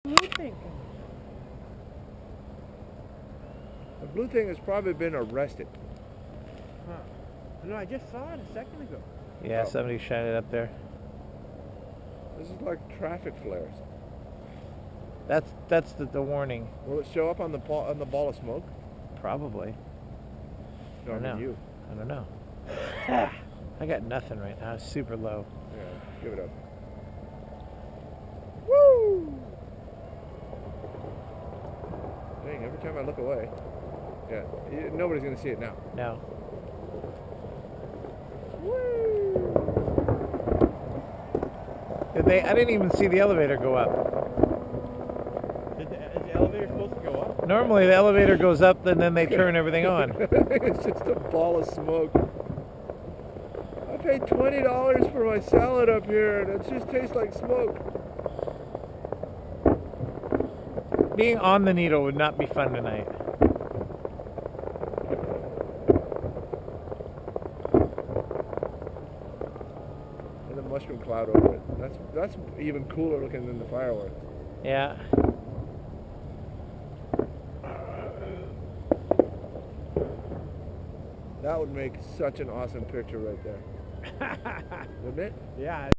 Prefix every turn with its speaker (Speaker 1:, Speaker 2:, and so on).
Speaker 1: blue thing?
Speaker 2: The blue thing has probably been arrested.
Speaker 1: Huh. No, I just saw it a second ago.
Speaker 3: Yeah,
Speaker 2: Oh.
Speaker 3: somebody shot it up there.
Speaker 2: This is like traffic flares.
Speaker 3: That's the warning.
Speaker 2: Will it show up on the ball of smoke?
Speaker 3: Probably.
Speaker 2: No,
Speaker 3: I don't know.
Speaker 2: You.
Speaker 3: I don't know. I got nothing right now. It's super low.
Speaker 2: Yeah, give it up. Woo! Dang, every time I look away. Yeah, nobody's gonna see it now.
Speaker 3: No. I didn't even see the elevator go up.
Speaker 1: Is the elevator supposed to go up?
Speaker 3: Normally the elevator goes up and then they turn everything on.
Speaker 2: It's just a ball of smoke. I paid $20 for my salad up here and it just tastes like smoke.
Speaker 3: Being on the needle would not be fun tonight.
Speaker 2: And the mushroom cloud over it. That's even cooler looking than the fireworks.
Speaker 3: Yeah.
Speaker 2: That would make such an awesome picture right there. Wouldn't it?
Speaker 1: Yeah.